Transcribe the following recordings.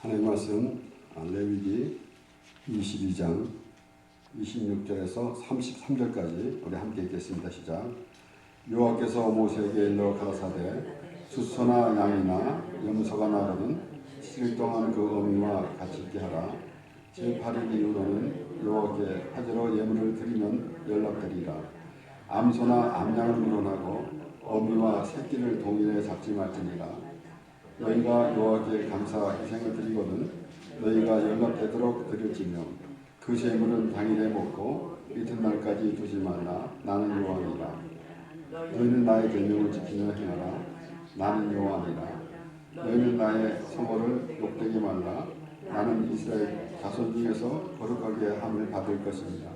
하나님 말씀 레위기 22장 26절에서 33절까지 우리 함께 읽겠습니다. 시작. 여호와께서 모세에게 일러 가라사대 수소나 양이나 염소가 나거든 7일 동안 그 어미와 같이 있게 하라. 제8일 이후로는 여호와께 화제로 예물을 드리면 연락드리라. 암소나 암양을 물어나고 어미와 새끼를 동일에 잡지 말지니라. 너희가 여호와께 감사 희생을 드리거든 너희가 연락되도록 드릴지며 그 제물은 당일에 먹고 이튿날까지 두지 말라. 나는 여호와니라. 너희는 나의 계명을 지키며 행하라. 나는 여호와니라. 너희는 나의 성호를 욕되게 말라. 나는 이스라엘 자손 중에서 거룩하게 함을 받을 것입니다.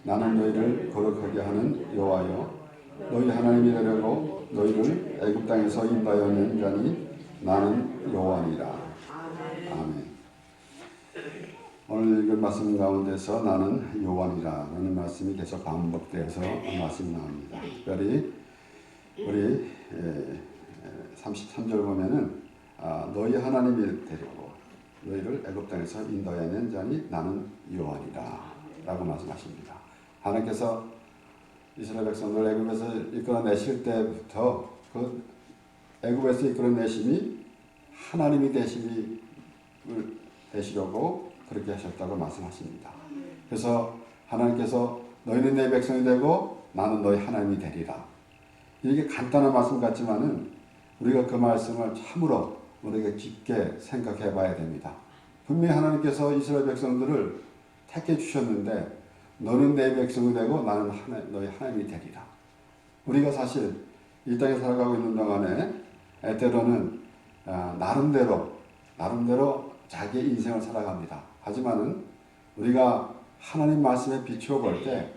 나는 너희를 거룩하게 하는 여호와여 너희 하나님이 되려고 너희를 애굽 땅에서 인도하여 낸 자니 나는 여호와니라. 아멘. 오늘 읽은 말씀 가운데서 나는 여호와니라라는 말씀이 계속 반복되어서 말씀이 나옵니다. 특별히 우리 33절 보면은 너희 하나님이 되려고 너희를 애굽 땅에서 인도해낸 자니 나는 여호와니라 라고 말씀하십니다. 하나님께서 이스라엘 백성들 애굽에서 이끌어내실 때부터 그 애굽에서 이끌어내심이 하나님이 되시려고 그렇게 하셨다고 말씀하십니다. 그래서 하나님께서 너희는 내 백성이 되고 나는 너희 하나님이 되리라. 이게 간단한 말씀 같지만은 우리가 그 말씀을 참으로 우리가 깊게 생각해 봐야 됩니다. 분명히 하나님께서 이스라엘 백성들을 택해 주셨는데 너는 내 백성이 되고 나는 너희 하나님이 되리라. 우리가 사실 이 땅에 살아가고 있는 동안에 때로는 나름대로 자기의 인생을 살아갑니다. 하지만은 우리가 하나님 말씀에 비추어 볼 때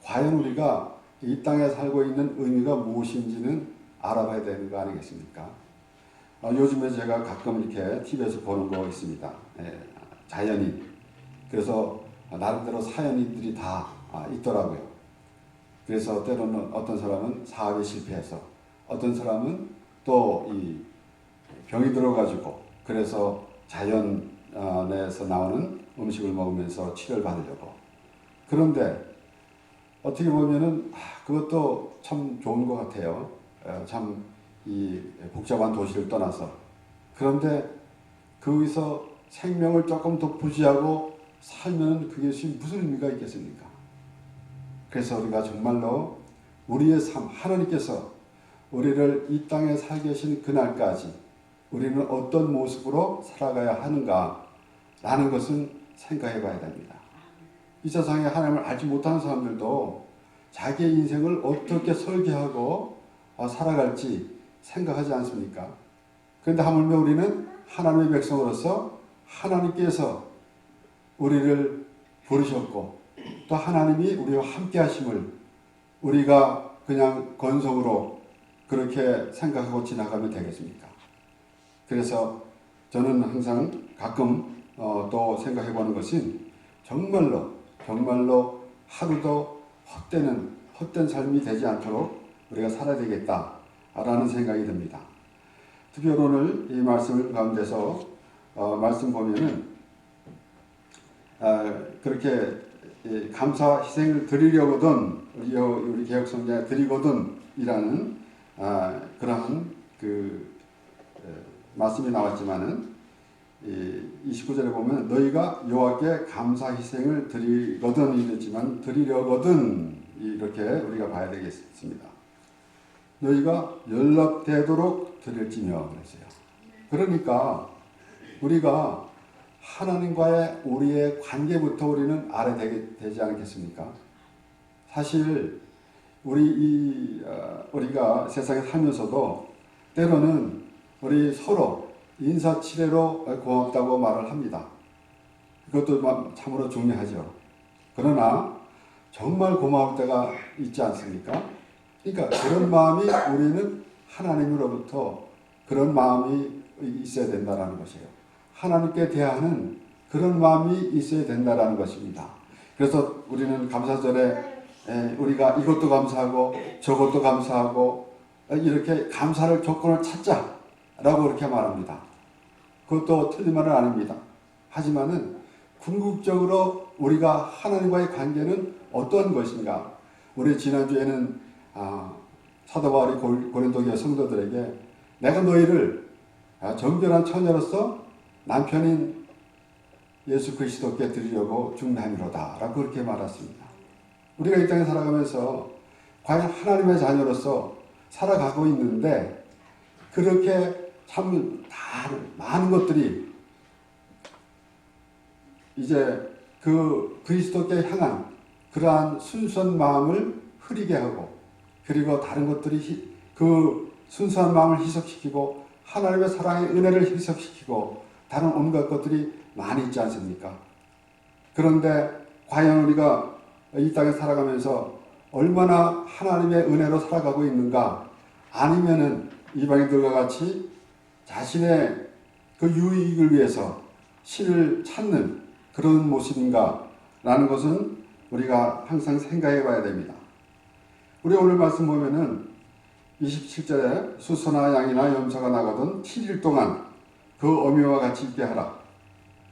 과연 우리가 이 땅에 살고 있는 의미가 무엇인지는 알아봐야 되는 거 아니겠습니까? 요즘에 제가 가끔 이렇게 TV에서 보는 거 있습니다. 자연인. 그래서 나름대로 사연인들이 다 있더라고요. 그래서 때로는 어떤 사람은 사업에 실패해서 어떤 사람은 또 이 병이 들어가지고 그래서 자연에서 나오는 음식을 먹으면서 치료를 받으려고. 그런데 어떻게 보면은 그것도 참 좋은 것 같아요. 참 이 복잡한 도시를 떠나서. 그런데 거기서 생명을 조금 더 부지하고 살면 그것이 무슨 의미가 있겠습니까? 그래서 우리가 정말로 우리의 삶, 하나님께서 우리를 이 땅에 살게 하신 그날까지 우리는 어떤 모습으로 살아가야 하는가 라는 것은 생각해 봐야 됩니다. 이 세상에 하나님을 알지 못하는 사람들도 자기의 인생을 어떻게 설계하고 살아갈지 생각하지 않습니까? 그런데 하물며 우리는 하나님의 백성으로서 하나님께서 우리를 부르셨고 또 하나님이 우리와 함께 하심을 우리가 그냥 건성으로 그렇게 생각하고 지나가면 되겠습니까? 그래서 저는 항상 가끔 또 생각해 보는 것은 정말로 하루도 헛된 삶이 되지 않도록 우리가 살아야 되겠다라는 생각이 듭니다. 특별히 오늘 이 말씀 가운데서 말씀 보면은 그렇게 감사 희생을 드리려거든 우리 개혁성장에 드리거든 이라는 그러한 말씀이 나왔지만은 29절에 보면 너희가 여호와께 감사 희생을 드리거든 이랬지만 드리려거든 이렇게 우리가 봐야 되겠습니다. 너희가 연락되도록 드릴지며 그랬어요. 그러니까 우리가 하나님과의 우리의 관계부터 우리는 알아야 되지 않겠습니까? 사실 우리가 세상에 살면서도 때로는 우리 서로 인사치레로 고맙다고 말을 합니다. 그것도 참으로 중요하죠. 그러나 정말 고마울 때가 있지 않습니까? 그러니까 그런 마음이 우리는 하나님으로부터 그런 마음이 있어야 된다는 것이에요. 하나님께 대하는 그런 마음이 있어야 된다는 것입니다. 그래서 우리는 감사절에 우리가 이것도 감사하고 저것도 감사하고 이렇게 감사를 조건을 찾자라고 그렇게 말합니다. 그것도 틀린 말은 아닙니다. 하지만은 궁극적으로 우리가 하나님과의 관계는 어떤 것인가? 우리 지난주에는 사도 바울이 고린도 교회 성도들에게 내가 너희를 정결한 처녀로서 남편인 예수 그리스도께 드리려고 중매함이로다 라고 그렇게 말했습니다. 우리가 이 땅에 살아가면서 과연 하나님의 자녀로서 살아가고 있는데 그렇게 참 많은 것들이 이제 그 그리스도께 향한 그러한 순수한 마음을 흐리게 하고 그리고 다른 것들이 그 순수한 마음을 희석시키고 하나님의 사랑의 은혜를 희석시키고 다른 온갖 것들이 많이 있지 않습니까? 그런데 과연 우리가 이 땅에 살아가면서 얼마나 하나님의 은혜로 살아가고 있는가? 아니면은 이방인들과 같이 자신의 그 유익을 위해서 신을 찾는 그런 모습인가? 라는 것은 우리가 항상 생각해 봐야 됩니다. 우리 오늘 말씀 보면은 27절에 수소나 양이나 염소가 나거든 7일 동안 그 어미와 같이 있게 하라.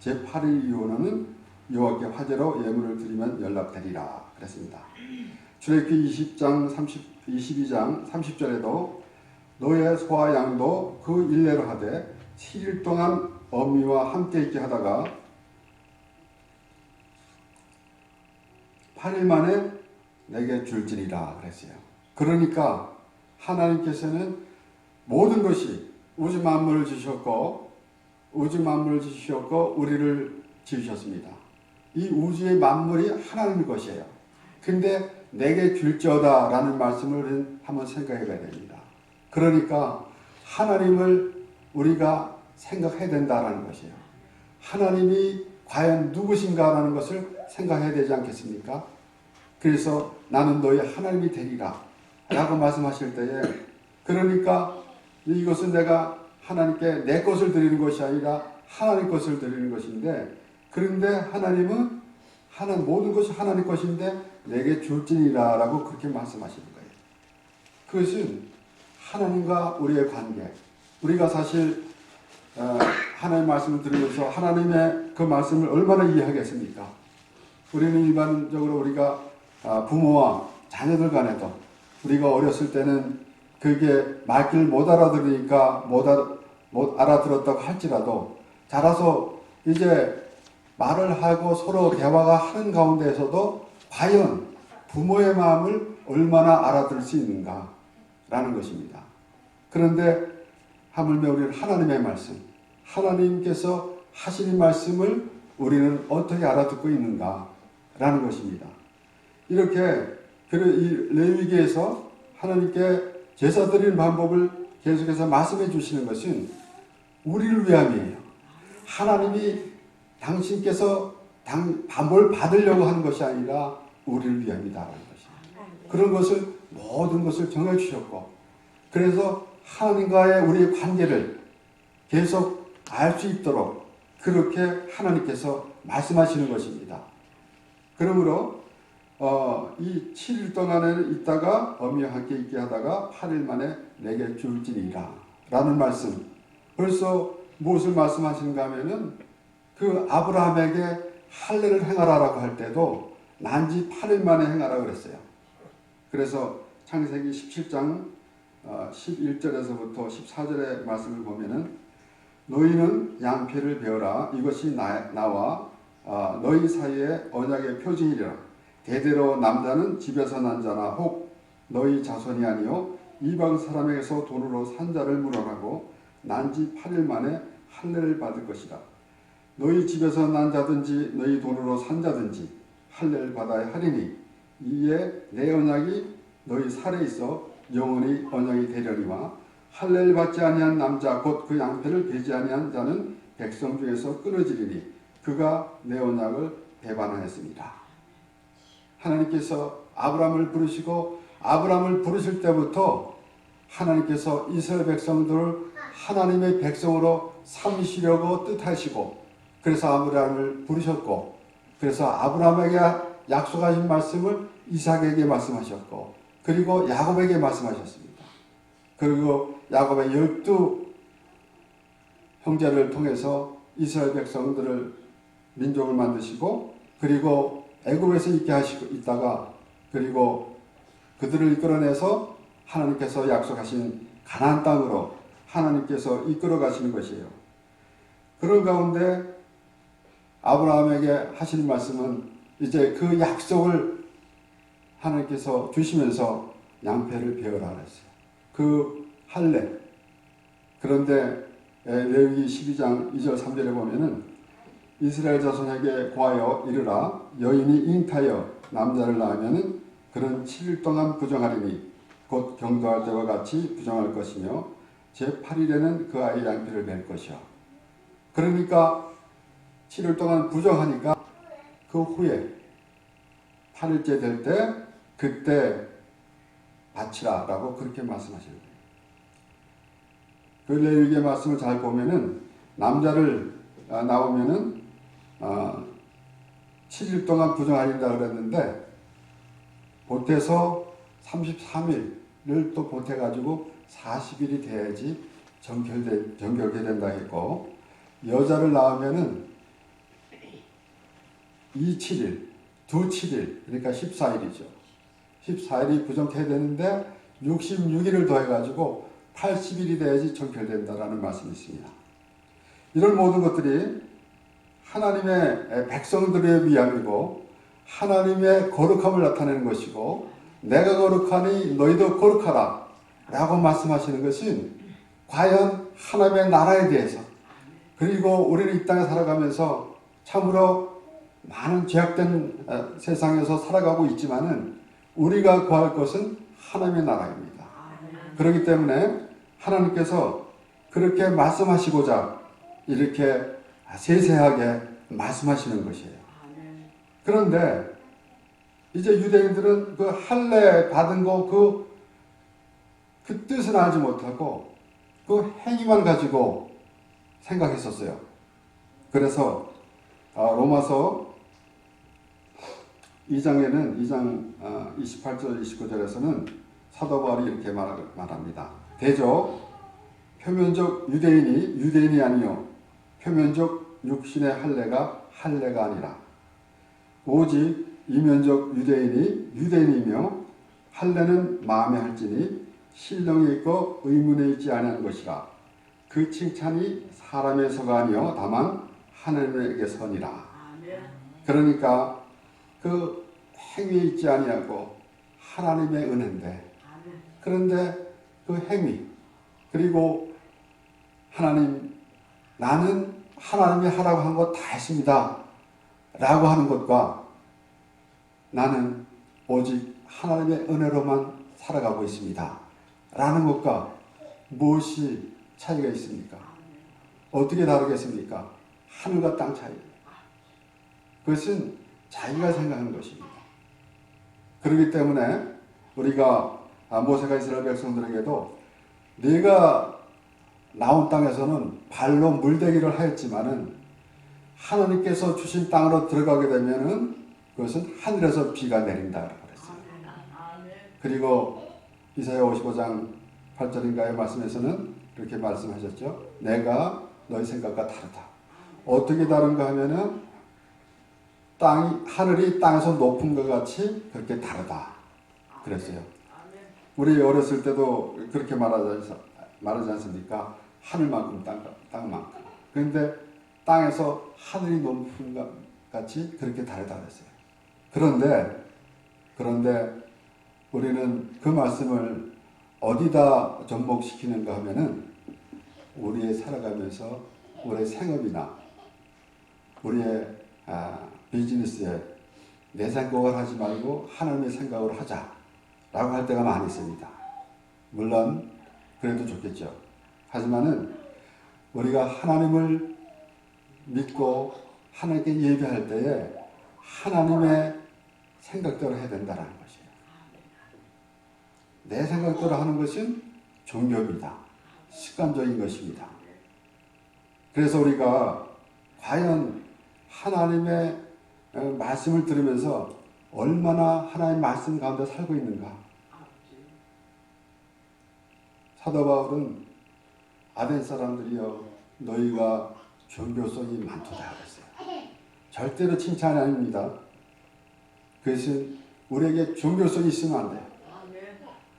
제8일 이후로는 여호와께 화제로 예물을 드리면 연락되리라 그랬습니다. 출애굽기 22장 30절에도 너의 소와 양도 그 일례로 하되 7일 동안 어미와 함께 있게 하다가 8일 만에 내게 줄지니라 그랬어요. 그러니까 하나님께서는 모든 것이 우주 만물을 주셨고 우리를 지으셨습니다. 이 우주의 만물이 하나님의 것이에요. 근데 내게 줄지어다 라는 말씀을 한번 생각해 봐야 됩니다. 그러니까 하나님을 우리가 생각해야 된다라는 것이에요. 하나님이 과연 누구신가라는 것을 생각해야 되지 않겠습니까? 그래서 나는 너희 하나님이 되리라 라고 말씀하실 때에 그러니까 이것은 내가 하나님께 내 것을 드리는 것이 아니라 하나님 것을 드리는 것인데 그런데 하나님은 모든 것이 하나님 것인데 내게 줄지니라 라고 그렇게 말씀하시는 거예요. 그것은 하나님과 우리의 관계 우리가 사실 하나님의 말씀을 들으면서 하나님의 그 말씀을 얼마나 이해하겠습니까? 우리는 일반적으로 우리가 부모와 자녀들 간에도 우리가 어렸을 때는 그게 말귀를 못 알아들으니까 못 알아들었다고 할지라도 자라서 이제 말을 하고 서로 대화가 하는 가운데에서도 과연 부모의 마음을 얼마나 알아들을 수 있는가라는 것입니다. 그런데 하물며 우리는 하나님의 말씀, 하나님께서 하시는 말씀을 우리는 어떻게 알아듣고 있는가라는 것입니다. 이렇게 이 레위기에서 하나님께 제사 드리는 방법을 계속해서 말씀해 주시는 것은 우리를 위함이에요. 하나님이 당신께서 뭘 받으려고 하는 것이 아니라 우리를 위함이다라는 것입니다. 그런 것을 모든 것을 정해 주셨고 그래서 하나님과의 우리의 관계를 계속 알 수 있도록 그렇게 하나님께서 말씀하시는 것입니다. 그러므로 이 7일 동안에 있다가 어미와 함께 있게 하다가 8일 만에 내게 줄지니라 라는 말씀. 벌써 무엇을 말씀하시는가 하면은 그 아브라함에게 할례를 행하라라고 할 때도 난지 8일 만에 행하라고 그랬어요. 그래서 창세기 17장 11절에서부터 14절의 말씀을 보면은 너희는 양피를 베어라. 이것이 나와 너희 사이의 언약의 표징이리라. 대대로 남자는 집에서 난 자나 혹 너희 자손이 아니요 이방 사람에게서 돈으로 산 자를 물어나고 난지 8일 만에 할례를 받을 것이다. 너희 집에서 난 자든지 너희 돈으로 산 자든지 할례를 받아야 하리니 이에 내 언약이 너희 살에 있어 영원히 언약이 되려니와 할례를 받지 아니한 남자 곧 그 양패를 베지 아니한 자는 백성 중에서 끊어지리니 그가 내 언약을 배반하였습니다. 하나님께서 아브라함을 부르시고 아브라함을 부르실 때부터 하나님께서 이스라엘 백성들을 하나님의 백성으로 삼으시려고 뜻하시고 그래서 아브라함을 부르셨고 그래서 아브라함에게 약속하신 말씀을 이삭에게 말씀하셨고 그리고 야곱에게 말씀하셨습니다. 그리고 야곱의 12 형제를 통해서 이스라엘 백성들을 민족을 만드시고 그리고 애굽에서 있게 하시고 있다가 그리고 그들을 이끌어내서 하나님께서 약속하신 가나안 땅으로 하나님께서 이끌어 가시는 것이에요. 그런 가운데 아브라함에게 하시는 말씀은 이제 그 약속을 하나님께서 주시면서 양패를 베어라 그랬어요. 그 할례. 그런데 레위기 12장 2절 3절에 보면은 이스라엘 자손에게 고하여 이르라 여인이 잉타여 남자를 낳으면은 그런 7일 동안 부정하리니 곧 경도할 때와 같이 부정할 것이며 제8일에는 그 아이 양피를 뵐 것이요. 그러니까 7일 동안 부정하니까 그 후에 8일째 될 때 그때 바치라 라고 그렇게 말씀하시는 거예요. 그 레위기의 말씀을 잘 보면은 남자를 나오면은 7일 동안 부정하린다 그랬는데 보태서 33일을 또 보태가지고 40일이 돼야지 정결게 된다 했고 여자를 낳으면은 2, 7일, 7일 그러니까 14일이죠. 14일이 부정해야 되는데 66일을 더해가지고 80일이 돼야지 정결된다라는 말씀이 있습니다. 이런 모든 것들이 하나님의 백성들의 위함이고 하나님의 거룩함을 나타내는 것이고 내가 거룩하니 너희도 거룩하라 라고 말씀하시는 것은 과연 하나님의 나라에 대해서 그리고 우리는 이 땅에 살아가면서 참으로 많은 죄악된 세상에서 살아가고 있지만은 우리가 구할 것은 하나님의 나라입니다. 그렇기 때문에 하나님께서 그렇게 말씀하시고자 이렇게 세세하게 말씀하시는 것이에요. 그런데 이제 유대인들은 그 할례 받은 거 그 뜻은 알지 못하고 그 행위만 가지고 생각했었어요. 그래서 로마서 2장에는 2장 28절 29절에서는 사도 바울이 이렇게 말합니다. 대저 표면적 유대인이 아니요 표면적 육신의 할례가 아니라 오직 이면적 유대인이며 할례는 마음에 할지니 신령에 있고 의문에 있지 아니한 것이라. 그 칭찬이 사람에서가 아니요 다만 하나님에게서니라. 그러니까 그 행위에 있지 아니하고 하나님의 은혜인데 그런데 그 행위 그리고 하나님 나는 하나님이 하라고 한 것 다 했습니다 라고 하는 것과 나는 오직 하나님의 은혜로만 살아가고 있습니다 라는 것과 무엇이 차이가 있습니까? 어떻게 다르겠습니까? 하늘과 땅 차이. 그것은 자기가 생각하는 것입니다. 그렇기 때문에 우리가 모세가 이스라엘 백성들에게도 네가 나온 땅에서는 발로 물대기를 하였지만은 하나님께서 주신 땅으로 들어가게 되면은 그것은 하늘에서 비가 내린다라고 그랬어요. 그리고 이사야 55장 8절인가의 말씀에서는 이렇게 말씀하셨죠. 내가 너희 생각과 다르다. 어떻게 다른가 하면은 하늘이 땅에서 높은 것 같이 그렇게 다르다. 그랬어요. 우리 어렸을 때도 그렇게 말하지 않습니까? 하늘만큼 땅만큼. 그런데 땅에서 하늘이 높은 것 같이 그렇게 다르다 그랬어요. 그런데 우리는 그 말씀을 어디다 접목시키는가 하면은 우리의 살아가면서 우리의 생업이나 우리의 비즈니스에 내 생각을 하지 말고 하나님의 생각을 하자라고 할 때가 많이 있습니다. 물론 그래도 좋겠죠. 하지만은 우리가 하나님을 믿고 하나님께 예배할 때에 하나님의 생각대로 해야 된다는 것이에요. 내 생각대로 하는 것은 종교입니다. 습관적인 것입니다. 그래서 우리가 과연 하나님의 말씀을 들으면서 얼마나 하나님의 말씀 가운데 살고 있는가. 사도 바울은 아덴 사람들이여 너희가 종교성이 많도다 하랬어요. 절대로 칭찬이 아닙니다. 그것은 우리에게 종교성이 있으면 안 돼요.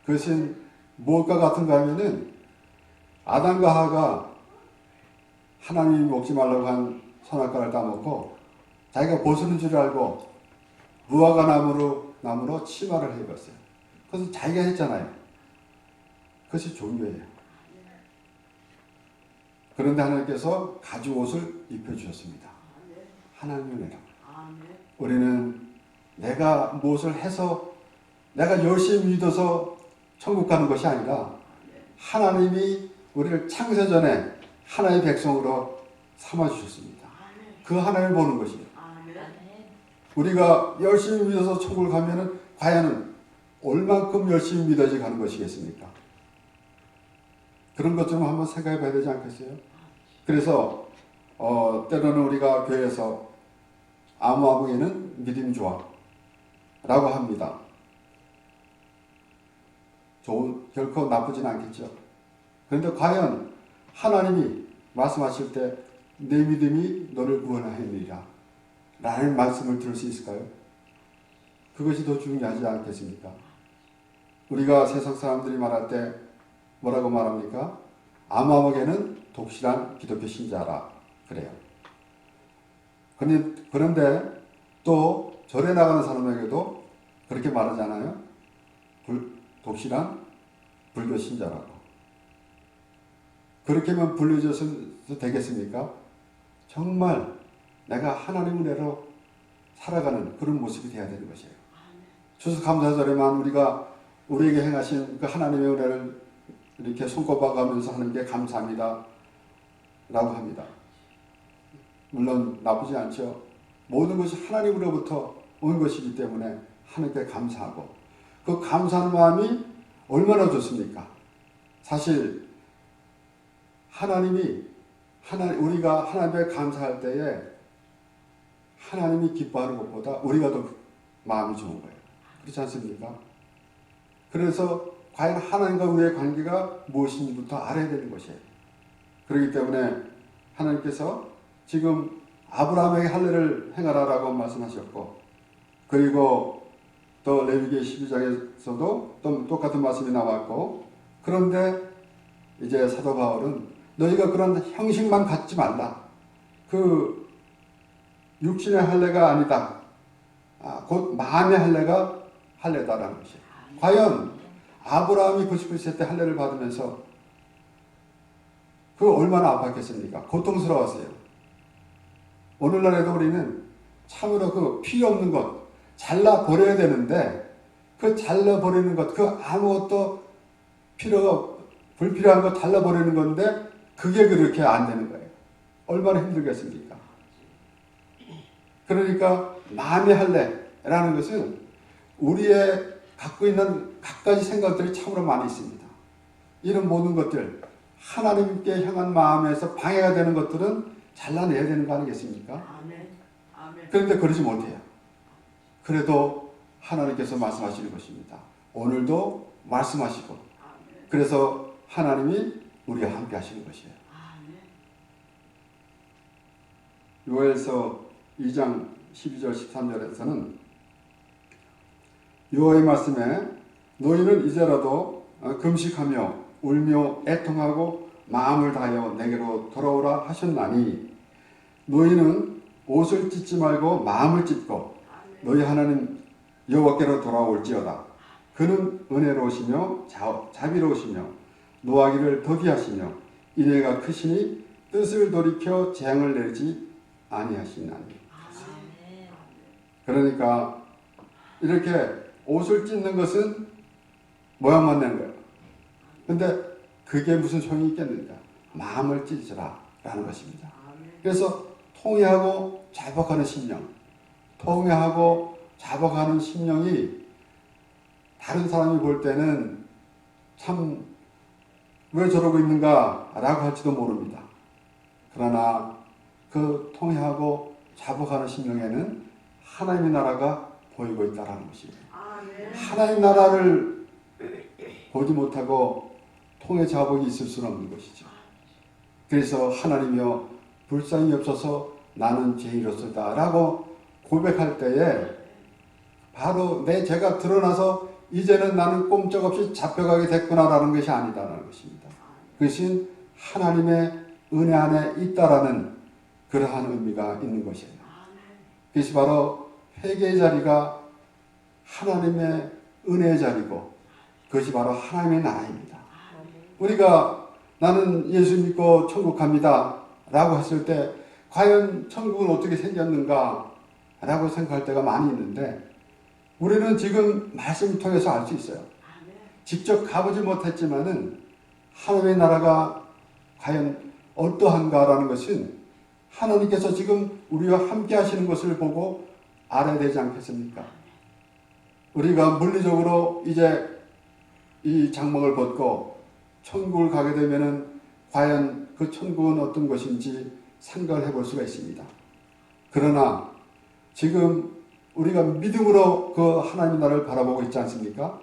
그것은 무엇과 같은가 하면은 아담과 하가 하나님이 먹지 말라고 한 선악과를 따먹고 자기가 벗는 줄 알고 무화과 나무로 치마를 해입었어요. 그것은 자기가 했잖아요. 그것이 종교예요. 그런데 하나님께서 가죽 옷을 입혀주셨습니다. 하나님의 은혜라고. 우리는 내가 무엇을 해서 내가 열심히 믿어서 천국 가는 것이 아니라 하나님이 우리를 창세전에 하나의 백성으로 삼아주셨습니다. 그 하나님을 보는 것이에요. 우리가 열심히 믿어서 천국을 가면은 과연 얼만큼 열심히 믿어지 가는 것이겠습니까? 그런 것 좀 한번 생각해 봐야 되지 않겠어요? 그래서 때로는 우리가 교회에서 아무에는 믿음이 좋아 라고 합니다. 결코 나쁘진 않겠죠. 그런데 과연 하나님이 말씀하실 때 내 믿음이 너를 구원하였느니라 라는 말씀을 들을 수 있을까요? 그것이 더 중요하지 않겠습니까? 우리가 세상 사람들이 말할 때 뭐라고 말합니까? 아무에게는 독실한 기독교 신자라 그래요. 그런데 또 절에 나가는 사람에게도 그렇게 말하잖아요. 독실한 불교 신자라고. 그렇게만 불려줘서 되겠습니까? 정말 내가 하나님 은혜로 살아가는 그런 모습이 되어야 되는 것이에요. 추수감사절에만 우리가 우리에게 행하신 그 하나님의 은혜를 이렇게 손꼽아가면서 하는 게 감사합니다 라고 합니다. 물론 나쁘지 않죠. 모든 것이 하나님으로부터 온 것이기 때문에 하나님께 감사하고 그 감사하는 마음이 얼마나 좋습니까? 사실 우리가 하나님께 감사할 때에 하나님이 기뻐하는 것보다 우리가 더 마음이 좋은 거예요. 그렇지 않습니까? 그래서 과연 하나님과 우리의 관계가 무엇인지부터 알아야 되는 것이에요. 그렇기 때문에 하나님께서 지금 아브라함에게 할례를 행하라라고 말씀하셨고, 그리고 또 레위기 12장에서도 또 똑같은 말씀이 나왔고, 그런데 이제 사도 바울은 너희가 그런 형식만 갖지 말라. 그 육신의 할례가 아니다. 곧 마음의 할례가 할례다라는 것이에요. 과연 아브라함이 99세 때 할례를 받으면서 그 얼마나 아팠겠습니까? 고통스러웠어요. 오늘날에도 우리는 참으로 그 필요 없는 것 잘라버려야 되는데 그 잘라버리는 것, 그 아무것도 불필요한 것 잘라버리는 건데 그게 그렇게 안 되는 거예요. 얼마나 힘들겠습니까? 그러니까 마음의 할례라는 것은 우리의 갖고 있는 갖가지 생각들이 참으로 많이 있습니다. 이런 모든 것들 하나님께 향한 마음에서 방해가 되는 것들은 잘라내야 되는 거 아니겠습니까? 아멘. 그런데 그러지 못해요. 그래도 하나님께서 말씀하시는 것입니다. 오늘도 말씀하시고 그래서 하나님이 우리와 함께 하시는 것이에요. 요엘서 2장 12절 13절에서는 여호와의 말씀에 너희는 이제라도 금식하며 울며 애통하고 마음을 다하여 내게로 돌아오라 하셨나니 너희는 옷을 찢지 말고 마음을 찢고 너희 하나님 여호와께로 돌아올지어다. 그는 은혜로우시며 자비로우시며 노하기를 더디하시며 인애가 크시니 뜻을 돌이켜 재앙을 내리지 아니하시나니. 그러니까 이렇게 옷을 찢는 것은 모양만 내는 거예요. 근데 그게 무슨 소용이 있겠는가? 마음을 찢으라 라는 것입니다. 그래서 통회하고 자복하는 심령, 통회하고 자복하는 심령이 다른 사람이 볼 때는 참 왜 저러고 있는가 라고 할지도 모릅니다. 그러나 그 통회하고 자복하는 심령에는 하나님의 나라가 보이고 있다는 것이에요. 하나님 나라를 보지 못하고 통해 자복이 있을 수는 없는 것이죠. 그래서 하나님이여 불쌍히 없어서 나는 죄인이로소이다 라고 고백할 때에 바로 내 죄가 드러나서 이제는 나는 꼼짝없이 잡혀가게 됐구나라는 것이 아니다라는 것입니다. 그것은 하나님의 은혜 안에 있다라는 그러한 의미가 있는 것이에요. 그것이 바로 회개의 자리가 하나님의 은혜의 자리고 그것이 바로 하나님의 나라입니다. 우리가 나는 예수 믿고 천국 갑니다 라고 했을 때 과연 천국은 어떻게 생겼는가 라고 생각할 때가 많이 있는데 우리는 지금 말씀을 통해서 알 수 있어요. 직접 가보지 못했지만은 하나님의 나라가 과연 어떠한가라는 것은 하나님께서 지금 우리와 함께 하시는 것을 보고 알아야 되지 않겠습니까? 우리가 물리적으로 이제 이 장막을 벗고 천국을 가게 되면은 과연 그 천국은 어떤 것인지 생각을 해볼 수가 있습니다. 그러나 지금 우리가 믿음으로 그 하나님의 나라를 바라보고 있지 않습니까?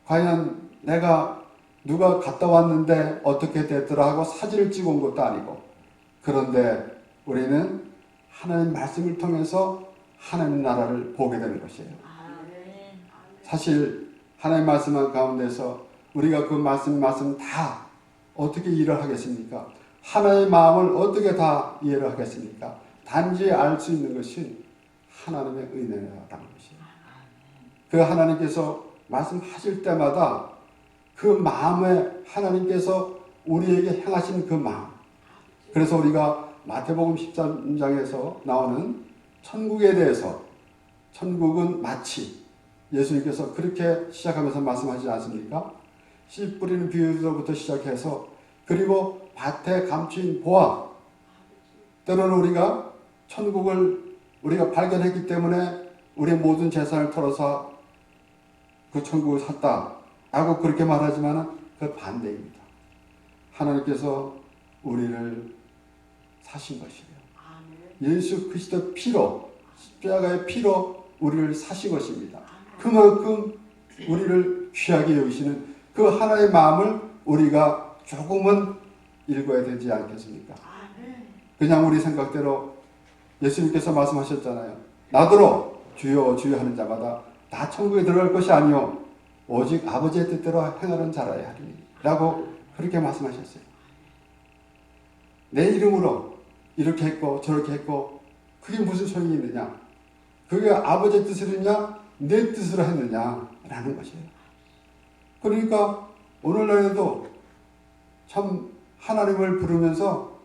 과연 내가 누가 갔다 왔는데 어떻게 됐더라 하고 사진을 찍어 온 것도 아니고 그런데 우리는 하나님 말씀을 통해서 하나님 나라를 보게 되는 것이에요. 사실 하나님 말씀 가운데서 우리가 그 말씀 다 어떻게 이해를 하겠습니까? 하나님의 마음을 어떻게 다 이해를 하겠습니까? 단지 알 수 있는 것이 하나님의 은혜라는 것이에요. 그 하나님께서 말씀하실 때마다 그 마음에 하나님께서 우리에게 향하신 그 마음. 그래서 우리가 마태복음 13장에서 나오는 천국에 대해서 천국은 마치 예수님께서 그렇게 시작하면서 말씀하시지 않습니까? 씨 뿌리는 비유로부터 시작해서 그리고 밭에 감추인 보화 때로는 우리가 천국을 우리가 발견했기 때문에 우리의 모든 재산을 털어서 그 천국을 샀다라고 그렇게 말하지만 그 반대입니다. 하나님께서 우리를 사신 것이에요. 예수 그리스도 피로 십자가의 피로 우리를 사신 것입니다. 그만큼 우리를 귀하게 여기시는 그 하나의 마음을 우리가 조금은 읽어야 되지 않겠습니까? 그냥 우리 생각대로 예수님께서 말씀하셨잖아요. 나더러 주여 주여 하는 자마다 다 천국에 들어갈 것이 아니요 오직 아버지의 뜻대로 행하는 자라야 하리니 라고 그렇게 말씀하셨어요. 내 이름으로 이렇게 했고 저렇게 했고 그게 무슨 소용이 있느냐? 그게 아버지의 뜻으로 했냐? 내 뜻으로 했느냐라는 것이에요. 그러니까 오늘날에도 참 하나님을 부르면서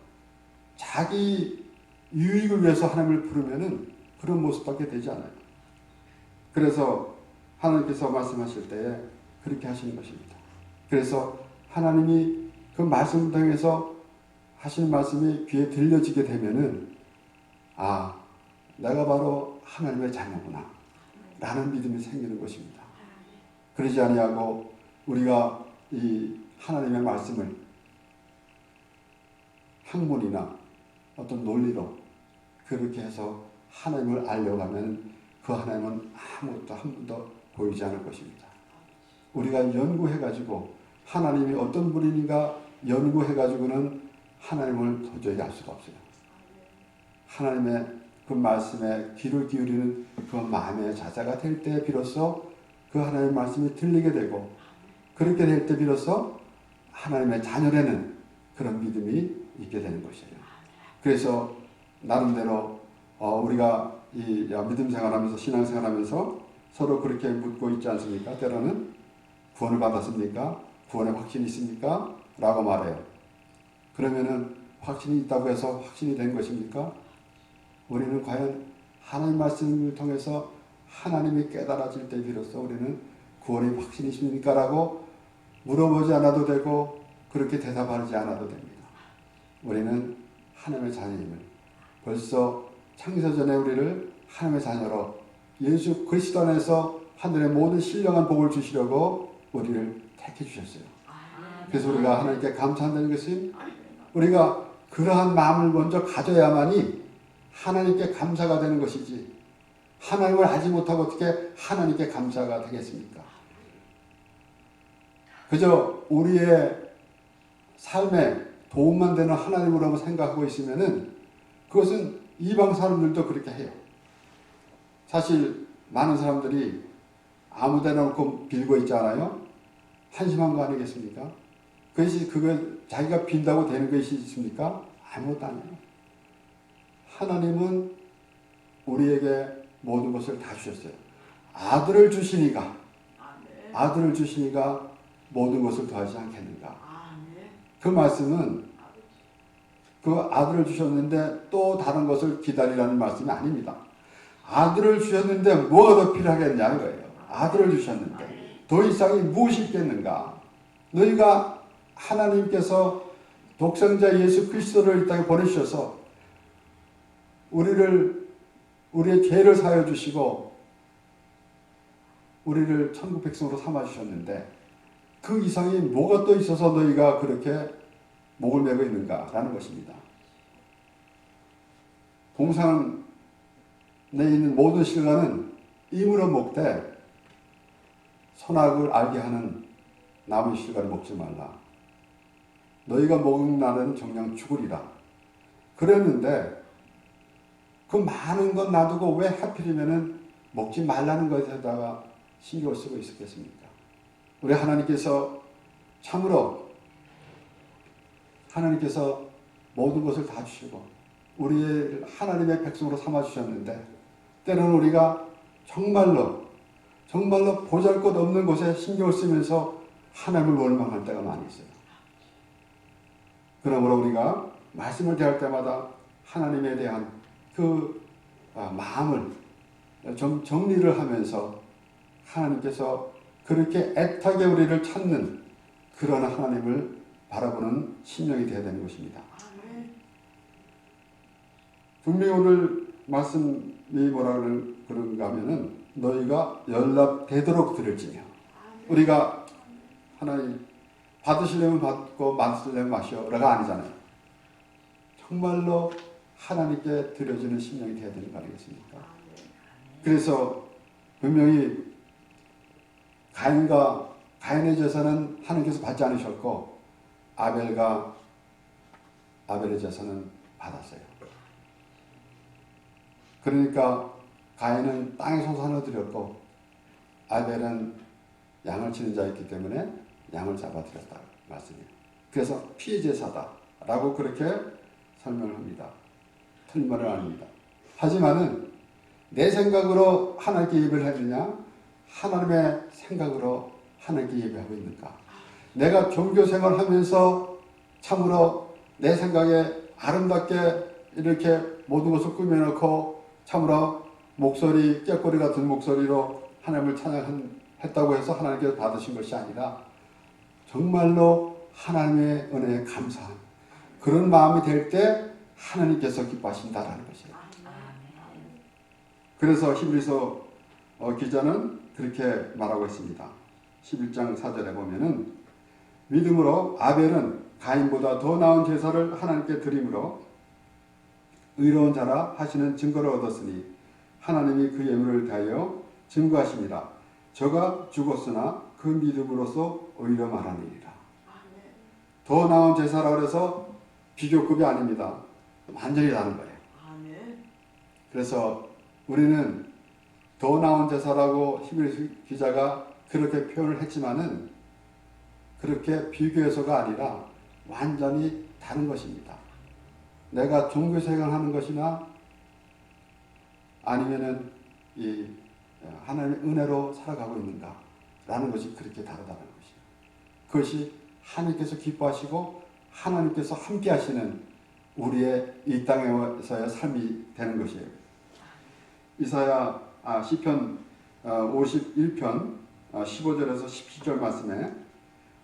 자기 유익을 위해서 하나님을 부르면은 그런 모습밖에 되지 않아요. 그래서 하나님께서 말씀하실 때에 그렇게 하시는 것입니다. 그래서 하나님이 그 말씀을 통해서 하시는 말씀이 귀에 들려지게 되면은 아, 내가 바로 하나님의 자녀구나 라는 믿음이 생기는 것입니다. 그러지 아니하고 우리가 이 하나님의 말씀을 학문이나 어떤 논리로 그렇게 해서 하나님을 알려가면 그 하나님은 아무것도 한 번도 보이지 않을 것입니다. 우리가 연구해가지고 하나님이 어떤 분인가 연구해가지고는 하나님을 도저히 알 수가 없어요. 하나님의 그 말씀에 귀를 기울이는 그 마음의 자세가 될 때 비로소 그 하나님의 말씀이 들리게 되고 그렇게 될 때 비로소 하나님의 자녀라는 그런 믿음이 있게 되는 것이에요. 그래서 나름대로 우리가 이 믿음 생활하면서 신앙 생활하면서 서로 그렇게 묻고 있지 않습니까? 때로는 구원을 받았습니까? 구원의 확신이 있습니까? 라고 말해요. 그러면은 확신이 있다고 해서 확신이 된 것입니까? 우리는 과연 하나님 말씀을 통해서 하나님이 깨달아질 때 비로소 우리는 구원의 확신이 있습니까? 라고 물어보지 않아도 되고 그렇게 대답하지 않아도 됩니다. 우리는 하나님의 자녀임을 벌써 창세전에 우리를 하나님의 자녀로 예수 그리스도 안에서 하늘의 모든 신령한 복을 주시려고 우리를 택해 주셨어요. 그래서 우리가 하나님께 감사한다는 것은 우리가 그러한 마음을 먼저 가져야만이 하나님께 감사가 되는 것이지 하나님을 알지 못하고 어떻게 하나님께 감사가 되겠습니까? 그저 우리의 삶에 도움만 되는 하나님으로 생각하고 있으면은 그것은 이방 사람들도 그렇게 해요. 사실 많은 사람들이 아무데나 놓고 빌고 있잖아요. 한심한 거 아니겠습니까? 그것이 자기가 빈다고 되는 것이 있습니까? 아무것도 아니에요. 하나님은 우리에게 모든 것을 다 주셨어요. 아들을 주시니까 모든 것을 더하지 않겠는가. 그 말씀은 그 아들을 주셨는데 또 다른 것을 기다리라는 말씀이 아닙니다. 아들을 주셨는데 뭐가 더 필요하겠냐 이거예요. 아들을 주셨는데 더 이상이 무엇이 있겠는가. 너희가 하나님께서 독생자 예수 그리스도를 이 땅에 보내주셔서 우리의 죄를 사하여 주시고 우리를 천국 백성으로 삼아 주셨는데 그 이상이 뭐가 또 있어서 너희가 그렇게 목을 메고 있는가라는 것입니다. 동상 내에 있는 모든 실과는 이물어 먹되 선악을 알게 하는 나무 실과를 먹지 말라. 너희가 먹은 날은 정녕 죽으리라. 그랬는데 그 많은 건 놔두고 왜 하필이면은 먹지 말라는 것에다가 신경을 쓰고 있었겠습니까? 우리 하나님께서 참으로 하나님께서 모든 것을 다 주시고 우리의 하나님의 백성으로 삼아주셨는데 때로는 우리가 정말로 보잘것없는 것에 신경을 쓰면서 하나님을 원망할 때가 많이 있어요. 그러므로 우리가 말씀을 대할 때마다 하나님에 대한 그 마음을 좀 정리를 하면서 하나님께서 그렇게 애타게 우리를 찾는 그런 하나님을 바라보는 심령이 되어야 되는 것입니다. 분명히 오늘 말씀이 뭐라 그런가 하면은 너희가 연락되도록 들을지며 우리가 하나님 받으시려면 받고 마시려면 마시오라가 아니잖아요. 정말로 하나님께 드려지는 심령이 되어야 되는 거 아니겠습니까? 그래서 분명히 가인의 제사는 하나님께서 받지 않으셨고 아벨의 제사는 받았어요. 그러니까 가인은 땅에 소산을 드렸고 아벨은 양을 치는 자였기 때문에 양을 잡아드렸다 말씀이에요. 그래서 피해 제사다라고 그렇게 설명을 합니다. 틀린 말은 아닙니다. 하지만은 내 생각으로 하나님께 예배를 해주냐 하나님의 생각으로 하나님께 예배하고 있는가. 내가 종교 생활을 하면서 참으로 내 생각에 아름답게 이렇게 모든 것을 꾸며놓고 참으로 목소리, 꾀꼬리 같은 목소리로 하나님을 찬양했다고 해서 하나님께서 받으신 것이 아니라 정말로 하나님의 은혜에 감사한 그런 마음이 될 때 하나님께서 기뻐하신다라는 것이에요. 그래서 히브리서 기자는 그렇게 말하고 있습니다. 11장 4절에 보면은 믿음으로 아벨은 가인보다 더 나은 제사를 하나님께 드림으로 의로운 자라 하시는 증거를 얻었으니 하나님이 그 예물을 대하여 증거하십니다. 저가 죽었으나 그 믿음으로써 오히려 말하느니라. 더 나은 제사라고 해서 비교급이 아닙니다. 완전히 다른 거예요. 그래서 우리는 더 나은 제사라고 히브리 기자가 그렇게 표현을 했지만은 그렇게 비교해서가 아니라 완전히 다른 것입니다. 내가 종교 생활하는 것이나 아니면은 이 하나님의 은혜로 살아가고 있는가라는 것이 그렇게 다르다는 것이에요. 그것이 하나님께서 기뻐하시고 하나님께서 함께 하시는 우리의 이 땅에서의 삶이 되는 것이에요. 시편 51편 15절에서 17절 말씀에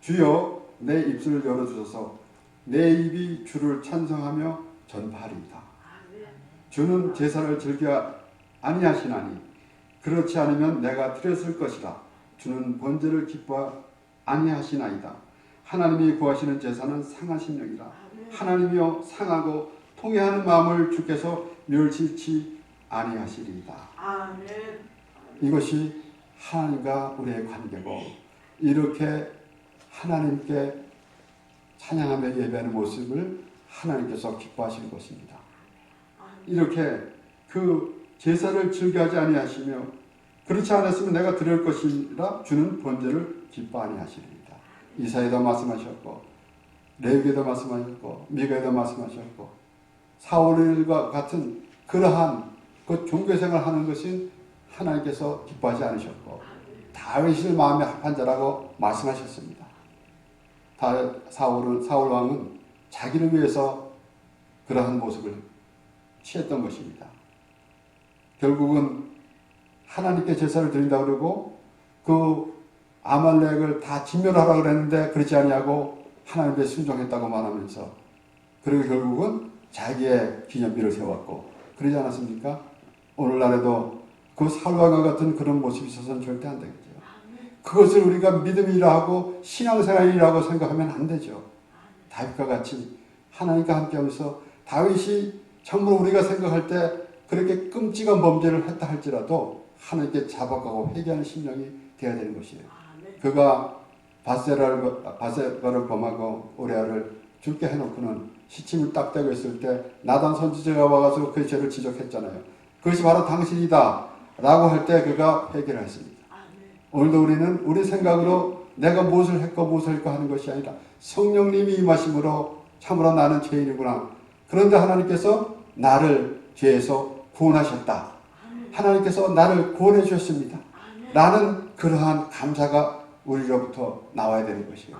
주여 내 입술을 열어주셔서 내 입이 주를 찬성하며 전파하리이다. 주는 제사를 즐겨 아니하시나니 그렇지 않으면 내가 드렸을 것이라. 주는 번제를 기뻐 아니하시나이다. 하나님이 구하시는 제사는 상한 심령이라. 하나님이여 상하고 통회하는 마음을 주께서 멸시치 아니하시리이다. 이것이 하나님과 우리의 관계고 이렇게 하나님께 찬양하며 예배하는 모습을 하나님께서 기뻐하시는 것입니다. 이렇게 그 제사를 즐겨하지 아니하시며 그렇지 않았으면 내가 드릴 것이라 주는 번제를 기뻐 아니하시리이다. 이사야도 말씀하셨고 레위기도 말씀하셨고 미가에도 말씀하셨고 사울과 같은 그러한 그 종교생활을 하는 것은 하나님께서 기뻐하지 않으셨고 다윗을 마음에 합한 자라고 말씀하셨습니다. 사울 왕은 자기를 위해서 그러한 모습을 취했던 것입니다. 결국은 하나님께 제사를 드린다고 그러고 그 아말렉을 다 진멸하라고 그랬는데 그렇지 아니하고 하나님께 순종했다고 말하면서 그리고 결국은 자기의 기념비를 세웠고 그러지 않았습니까? 오늘날에도 그 사울왕과 같은 그런 모습이 있어서는 절대 안 되겠죠. 그것을 우리가 믿음이라 하고 신앙생활이라고 생각하면 안 되죠. 다윗과 같이 하나님과 함께하면서 다윗이 참으로 우리가 생각할 때 그렇게 끔찍한 범죄를 했다 할지라도 하나님께 자박하고 회개하는 심령이 되어야 되는 것이에요. 그가 바세바를 범하고 우리아를 죽게 해놓고는 시침을 딱 대고 있을 때 나단 선지자가 와가지고 그의 죄를 지적했잖아요. 그것이 바로 당신이다 라고 할 때 그가 회개를 했습니다. 오늘도 우리는 우리 생각으로 내가 무엇을 했고 무엇을 했고 하는 것이 아니라 성령님이 임하심으로 참으로 나는 죄인이구나. 그런데 하나님께서 나를 죄에서 구원하셨다. 하나님께서 나를 구원해 주셨습니다. 라는 그러한 감사가 우리로부터 나와야 되는 것이에요.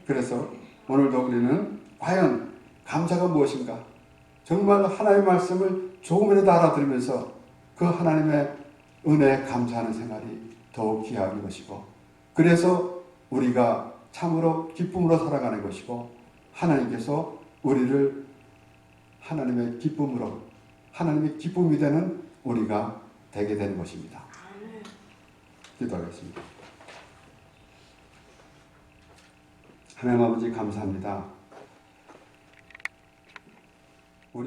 그래서 오늘도 우리는 과연 감사가 무엇인가? 정말 하나님의 말씀을 조금이라도 알아들으면서 그 하나님의 은혜에 감사하는 생활이 더욱 귀한 것이고 그래서 우리가 참으로 기쁨으로 살아가는 것이고 하나님께서 우리를 하나님의 기쁨으로 하나님의 기쁨이 되는 우리가 되게 되는 것입니다. 기도하겠습니다. 하나님 아버지 감사합니다.